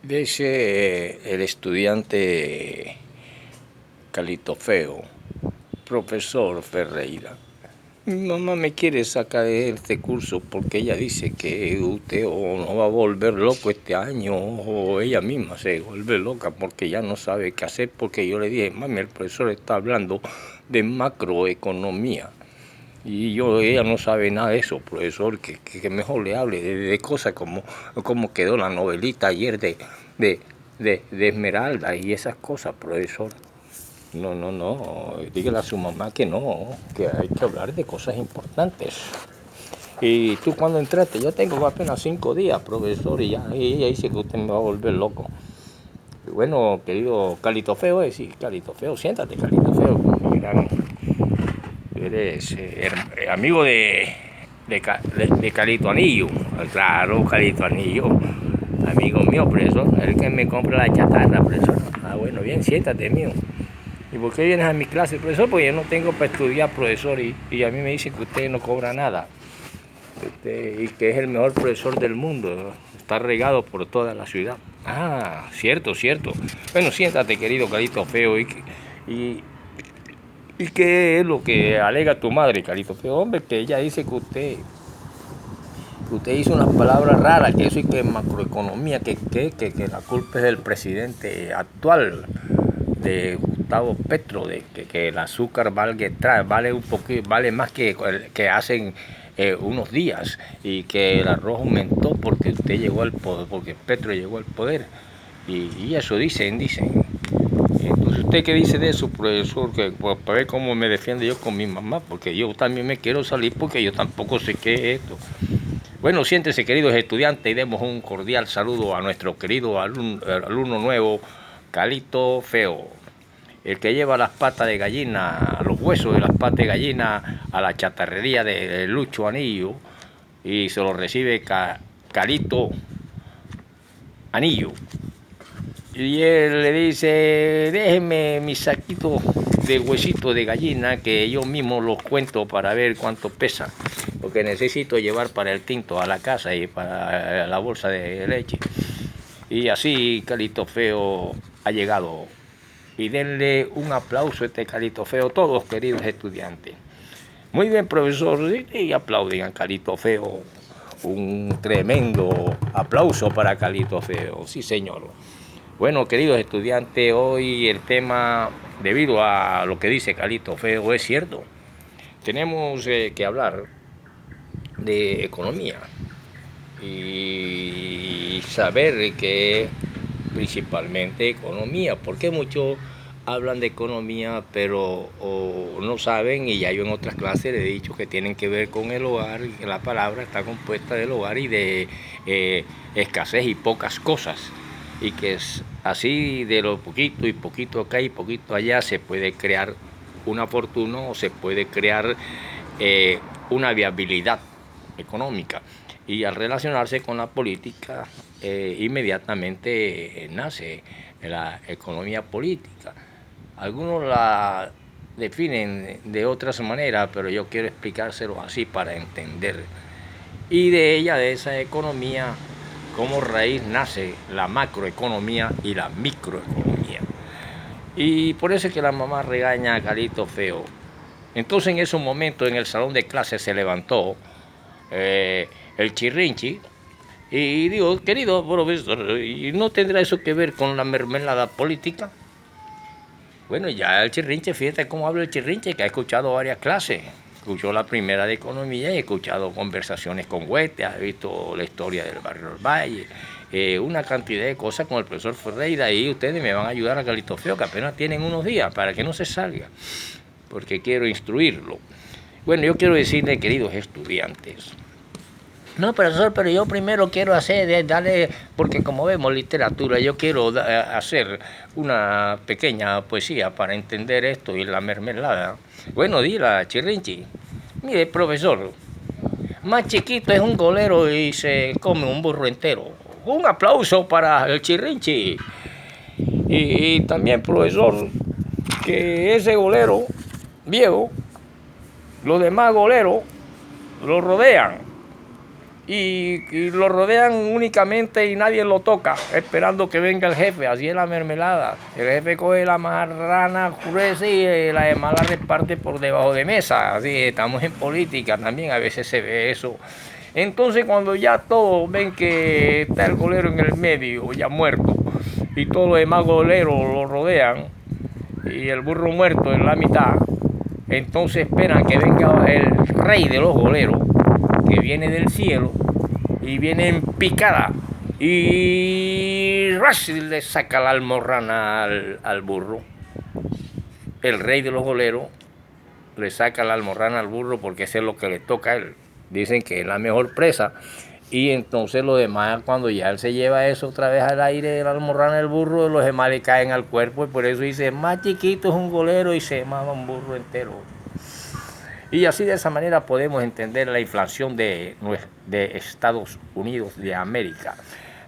Dice el estudiante Calito Feo, profesor Ferreira, mi mamá me quiere sacar de este curso porque ella dice que usted o no va a volver loco este año o ella misma se vuelve loca porque ya no sabe qué hacer, porque yo le dije, mami, el profesor está hablando de macroeconomía. Y ella no sabe nada de eso, profesor, que mejor le hable de cosas como quedó la novelita ayer de Esmeralda y esas cosas, profesor. No, dígale a su mamá que no, que hay que hablar de cosas importantes. Y tú cuando entraste, yo tengo apenas 5 días, profesor, y ella dice que usted me va a volver loco. Y bueno, querido Calito Feo, sí, Calito Feo, siéntate, Calito Feo. Mira, eres amigo de Calito Anillo. Claro, Calito Anillo. Amigo mío, profesor. El que me compra la chatarra, profesor. Ah, bueno, bien, siéntate, mío. ¿Y por qué vienes a mi clase, profesor? Porque yo no tengo para estudiar, profesor. Y a mí me dicen que usted no cobra nada. Y que es el mejor profesor del mundo. Está regado por toda la ciudad. Ah, cierto. Bueno, siéntate, querido Calito Feo. ¿Y qué es lo que alega tu madre, Calito Feo? Hombre, que ella dice que usted hizo unas palabras raras, que eso y que macroeconomía, que la culpa es del presidente actual, de Gustavo Petro, de que el azúcar vale un poquito, vale más que hacen unos días, y que el arroz aumentó porque usted llegó al poder, porque Petro llegó al poder. Y eso dicen. Entonces, ¿usted qué dice de eso, profesor? Que para ver cómo me defiendo yo con mi mamá, porque yo también me quiero salir, porque yo tampoco sé qué es esto. Bueno, siéntense, queridos estudiantes, y demos un cordial saludo a nuestro querido alumno nuevo, Calito Feo, el que lleva las patas de gallina, los huesos de las patas de gallina a la chatarrería de Lucho Anillo, y se lo recibe Calito Anillo. Y él le dice, déjeme mis saquitos de huesitos de gallina que yo mismo los cuento para ver cuánto pesa, porque necesito llevar para el tinto a la casa y para la bolsa de leche. Y así Calito Feo ha llegado. Y denle un aplauso a este Calito Feo, todos queridos estudiantes. Muy bien, profesor, y aplauden a Calito Feo. Un tremendo aplauso para Calito Feo, sí señor. Bueno, queridos estudiantes, hoy el tema, debido a lo que dice Calito Feo, es cierto. Tenemos que hablar de economía y saber que principalmente economía, porque muchos hablan de economía pero no saben, y ya yo en otras clases le he dicho que tienen que ver con el hogar, y que la palabra está compuesta del hogar y de escasez y pocas cosas, y que es así de lo poquito y poquito acá y poquito allá se puede crear una fortuna o se puede crear una viabilidad económica. Y al relacionarse con la política, inmediatamente nace la economía política. Algunos la definen de otras maneras, pero yo quiero explicárselo así para entender. Y de ella, de esa economía, como raíz nace la macroeconomía y la microeconomía. Y por eso es que la mamá regaña a Calito Feo. Entonces en esos momentos en el salón de clases se levantó el chirrinchi y digo, querido profesor, ¿y no tendrá eso que ver con la mermelada política? Bueno, ya el chirrinche, fíjate cómo habla el chirrinche, que ha escuchado varias clases. Escuchó la primera de economía y he escuchado conversaciones con Huete, ha visto la historia del barrio del Valle, una cantidad de cosas con el profesor Ferreira, y ustedes me van a ayudar a Calito Feo, que apenas tienen unos días, para que no se salga, porque quiero instruirlo. Bueno, yo quiero decirle, queridos estudiantes, no, profesor, pero yo primero quiero darle, porque como vemos literatura, yo quiero hacer una pequeña poesía para entender esto y la mermelada. Bueno, dila, chirrinchi. Mire, profesor, más chiquito es un golero y se come un burro entero. Un aplauso para el chirrinchi. Y también, profesor, que ese golero viejo, los demás goleros lo rodean y lo rodean únicamente y nadie lo toca, esperando que venga el jefe. Así es la mermelada. El jefe coge la marrana, crece y la demás la reparte por debajo de mesa. Así estamos en política también, a veces se ve eso. Entonces cuando ya todos ven que está el golero en el medio, ya muerto, y todos los demás goleros lo rodean, y el burro muerto en la mitad, entonces esperan que venga el rey de los goleros, que viene del cielo, y viene en picada, y le saca la almorrana al burro. El rey de los goleros le saca la almorrana al burro porque eso es lo que le toca a él. Dicen que es la mejor presa. Y entonces los demás, cuando ya él se lleva eso otra vez al aire de la almorrana del burro, los demás le caen al cuerpo, y por eso dice, más chiquito es un golero y se mama un burro entero. Y así de esa manera podemos entender la inflación de Estados Unidos de América.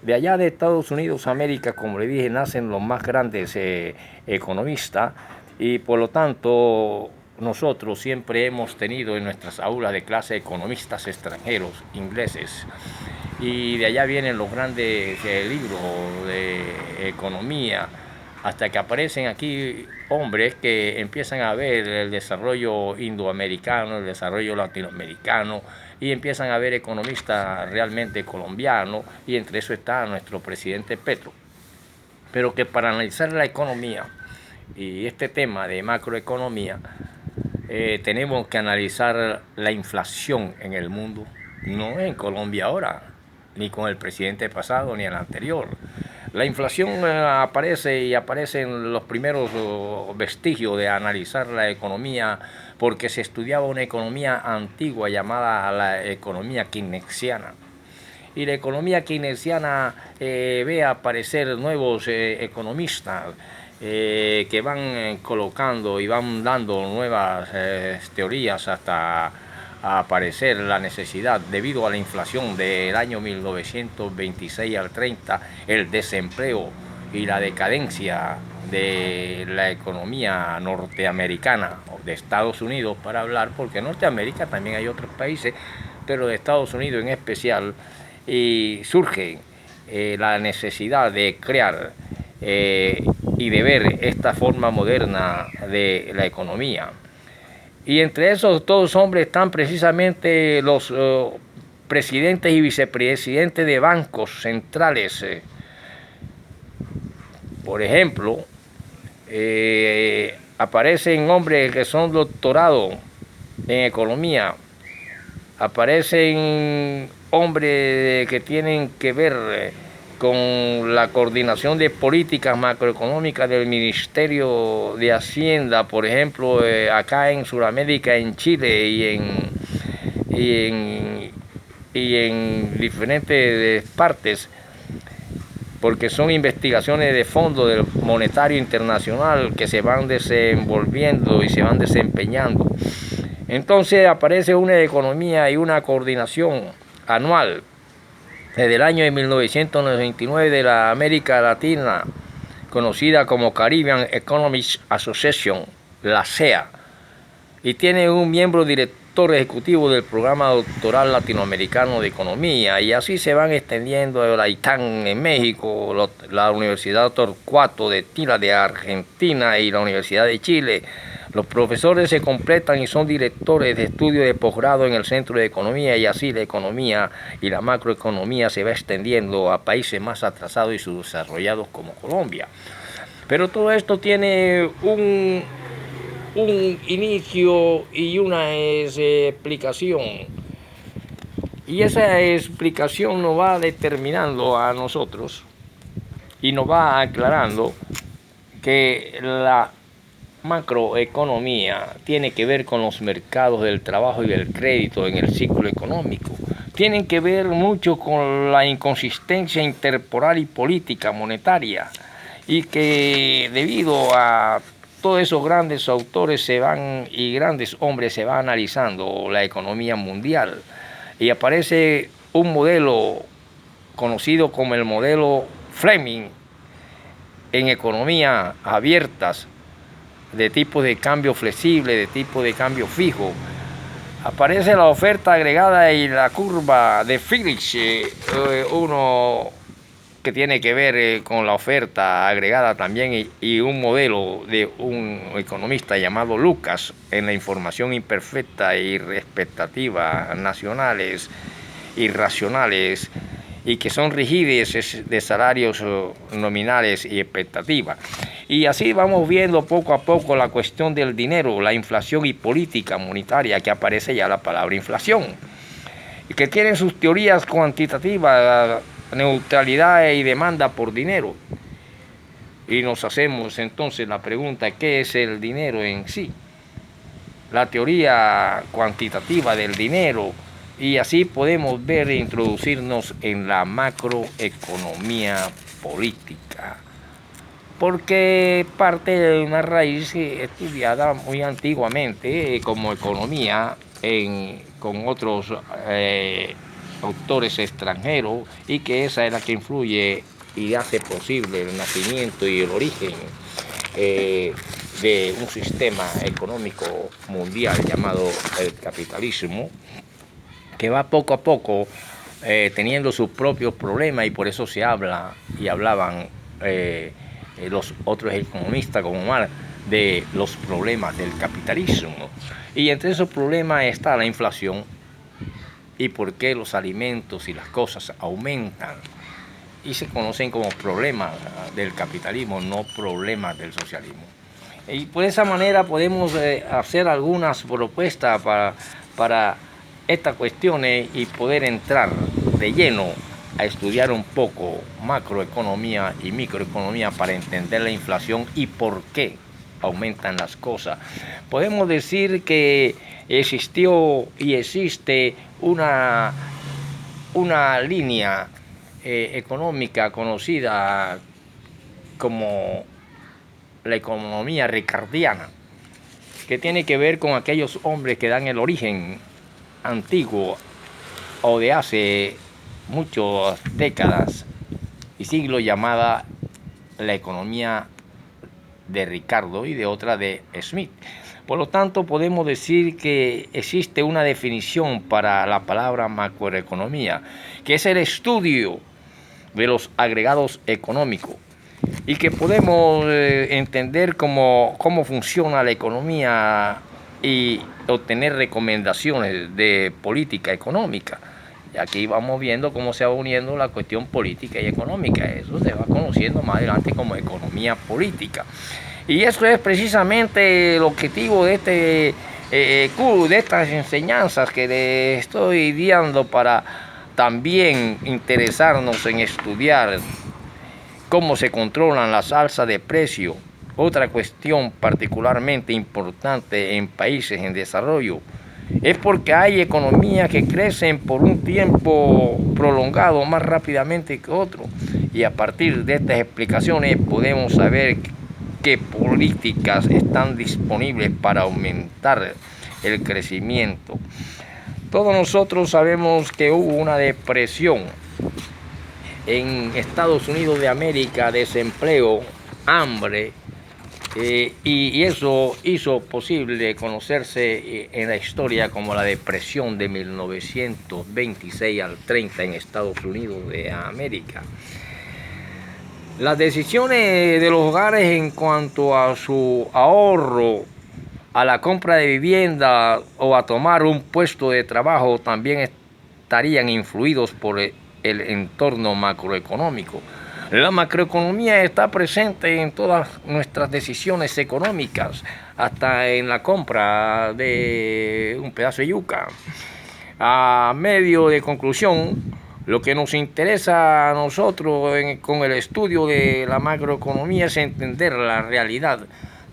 De allá de Estados Unidos de América, como le dije, nacen los más grandes economistas, y por lo tanto nosotros siempre hemos tenido en nuestras aulas de clase economistas extranjeros, ingleses, y de allá vienen los grandes libros de economía, hasta que aparecen aquí hombres que empiezan a ver el desarrollo indoamericano, el desarrollo latinoamericano, y empiezan a ver economistas realmente colombianos, y entre eso está nuestro presidente Petro. Pero que para analizar la economía y este tema de macroeconomía, tenemos que analizar la inflación en el mundo, no en Colombia ahora, ni con el presidente pasado ni el anterior. La inflación aparecen los primeros vestigios de analizar la economía, porque se estudiaba una economía antigua llamada la economía keynesiana. Y la economía keynesiana ve aparecer nuevos economistas que van colocando y van dando nuevas teorías hasta aparecer la necesidad, debido a la inflación del año 1926 al 30, el desempleo y la decadencia de la economía norteamericana, de Estados Unidos para hablar, porque en Norteamérica también hay otros países, pero de Estados Unidos en especial, y surge la necesidad de crear y de ver esta forma moderna de la economía. Y entre esos todos hombres están precisamente los presidentes y vicepresidentes de bancos centrales. Por ejemplo, aparecen hombres que son doctorados en economía, aparecen hombres que tienen que ver con la coordinación de políticas macroeconómicas del Ministerio de Hacienda, por ejemplo, acá en Sudamérica, en Chile y en diferentes partes, porque son investigaciones de fondo del monetario internacional que se van desenvolviendo y se van desempeñando. Entonces aparece una economía y una coordinación anual desde el año de 1999 de la América Latina, conocida como Caribbean Economic Association, la CEA, y tiene un miembro director ejecutivo del programa doctoral latinoamericano de economía, y así se van extendiendo la ITAN en México, la Universidad Torcuato de Tila de Argentina y la Universidad de Chile. Los profesores se completan y son directores de estudio de posgrado en el Centro de Economía, y así la economía y la macroeconomía se va extendiendo a países más atrasados y subdesarrollados como Colombia. Pero todo esto tiene un inicio y una explicación. Y esa explicación nos va determinando a nosotros y nos va aclarando que la macroeconomía tiene que ver con los mercados del trabajo y del crédito en el ciclo económico. Tienen que ver mucho con la inconsistencia intertemporal y política monetaria, y que debido a todos esos grandes autores y grandes hombres se va analizando la economía mundial, y aparece un modelo conocido como el modelo Fleming en economías abiertas, de tipo de cambio flexible, de tipo de cambio fijo. aparece la oferta agregada y la curva de Phillips, uno que tiene que ver con la oferta agregada también y un modelo de un economista llamado Lucas en la información imperfecta y expectativas nacionales irracionales y que son rigidez de salarios nominales y expectativas. Y así vamos viendo poco a poco la cuestión del dinero, la inflación y política monetaria, que aparece ya la palabra inflación, y que tienen sus teorías cuantitativas, neutralidad y demanda por dinero. Y nos hacemos entonces la pregunta, ¿qué es el dinero en sí? La teoría cuantitativa del dinero, y así podemos ver e introducirnos en la macroeconomía política, porque parte de una raíz estudiada muy antiguamente como economía con otros autores extranjeros, y que esa es la que influye y hace posible el nacimiento y el origen de un sistema económico mundial llamado el capitalismo, que va poco a poco teniendo sus propios problemas, y por eso se habla y hablaban los otros economistas como Marx de los problemas del capitalismo. Y entre esos problemas está la inflación y por qué los alimentos y las cosas aumentan, y se conocen como problemas del capitalismo, no problemas del socialismo. Y por esa manera podemos hacer algunas propuestas para estas cuestiones y poder entrar de lleno a estudiar un poco macroeconomía y microeconomía para entender la inflación y por qué aumentan las cosas. Podemos decir que existió y existe una línea económica conocida como la economía ricardiana, que tiene que ver con aquellos hombres que dan el origen antiguo o de hace muchas décadas y siglos, llamada la economía de Ricardo y de otra de Smith. Por lo tanto, podemos decir que existe una definición para la palabra macroeconomía, que es el estudio de los agregados económicos, y que podemos entender cómo funciona la economía y obtener recomendaciones de política económica. Y aquí vamos viendo cómo se va uniendo la cuestión política y económica. Eso se va conociendo más adelante como economía política. Y eso es precisamente el objetivo de de estas enseñanzas que le estoy dando, para también interesarnos en estudiar cómo se controlan las alzas de precio. Otra cuestión particularmente importante en países en desarrollo es porque hay economías que crecen por un tiempo prolongado más rápidamente que otros, y a partir de estas explicaciones podemos saber qué políticas están disponibles para aumentar el crecimiento. Todos nosotros sabemos que hubo una depresión en Estados Unidos de América, desempleo, hambre, y eso hizo posible conocerse en la historia como la depresión de 1926 al 30 en Estados Unidos de América. Las decisiones de los hogares en cuanto a su ahorro, a la compra de vivienda o a tomar un puesto de trabajo también estarían influidos por el entorno macroeconómico. La macroeconomía está presente en todas nuestras decisiones económicas, hasta en la compra de un pedazo de yuca. A medio de conclusión, lo que nos interesa a nosotros con el estudio de la macroeconomía es entender la realidad.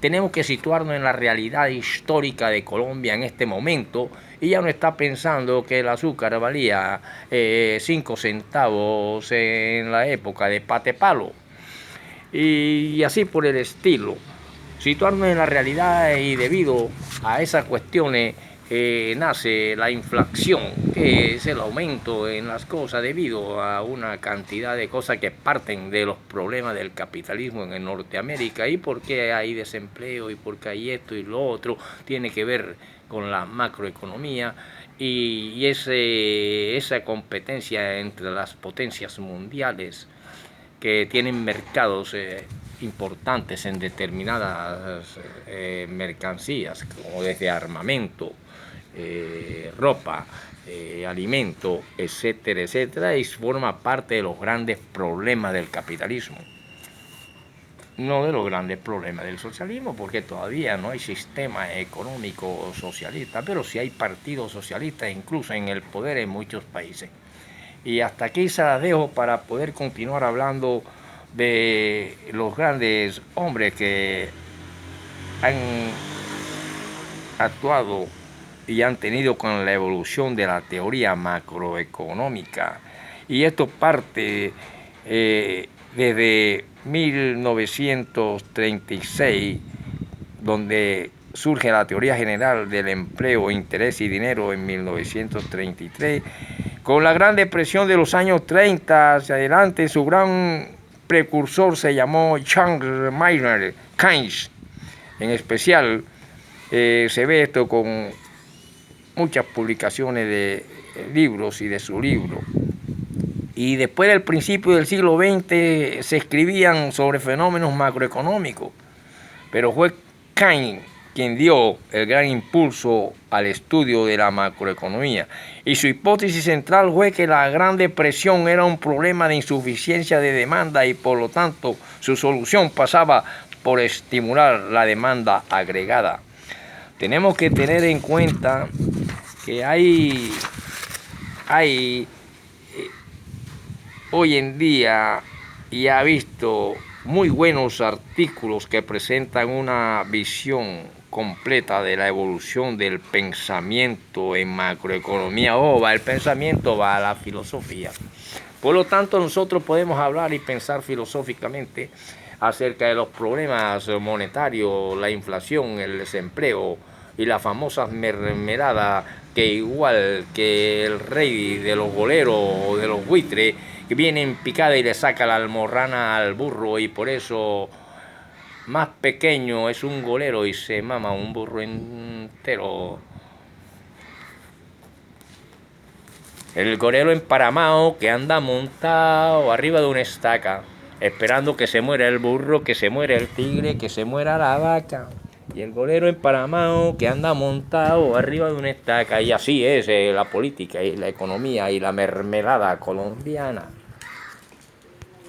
Tenemos que situarnos en la realidad histórica de Colombia en este momento, y ya no está pensando que el azúcar valía 5 centavos en la época de Patepalo, y así por el estilo. Situarnos en la realidad, y debido a esas cuestiones nace la inflación, que es el aumento en las cosas debido a una cantidad de cosas que parten de los problemas del capitalismo en Norteamérica, y por qué hay desempleo y por qué hay esto y lo otro, tiene que ver con la macroeconomía y esa competencia entre las potencias mundiales que tienen mercados importantes en determinadas mercancías, como desde armamento, ropa, alimento, etcétera, etcétera, y forma parte de los grandes problemas del capitalismo. No de los grandes problemas del socialismo, porque todavía no hay sistema económico socialista, pero sí hay partidos socialistas incluso en el poder en muchos países. Y hasta aquí se las dejo para poder continuar hablando de los grandes hombres que han actuado y han tenido con la evolución de la teoría macroeconómica. Y esto parte desde 1936, donde surge la teoría general del empleo, interés y dinero en 1933, con la Gran Depresión de los años 30 hacia adelante. Su gran precursor se llamó Charles Maynard Keynes. En especial se ve esto con muchas publicaciones de libros y de su libro. Y después del principio del siglo XX se escribían sobre fenómenos macroeconómicos, pero fue Keynes quien dio el gran impulso al estudio de la macroeconomía. Y su hipótesis central fue que la Gran Depresión era un problema de insuficiencia de demanda y por lo tanto su solución pasaba por estimular la demanda agregada. Tenemos que tener en cuenta que hay hoy en día, y ha visto muy buenos artículos que presentan una visión completa de la evolución del pensamiento en macroeconomía. Va el pensamiento, va a la filosofía. Por lo tanto, nosotros podemos hablar y pensar filosóficamente acerca de los problemas monetarios, la inflación, el desempleo y las famosas mermeladas que, igual que el rey de los boleros o de los buitres, que viene en picada y le saca la almorrana al burro, y por eso más pequeño es un golero y se mama un burro entero. El golero emparamado que anda montado arriba de una estaca, esperando que se muera el burro, que se muera el tigre, que se muera la vaca. Y el golero emparamado que anda montado arriba de una estaca. Y así es la política y la economía y la mermelada colombiana.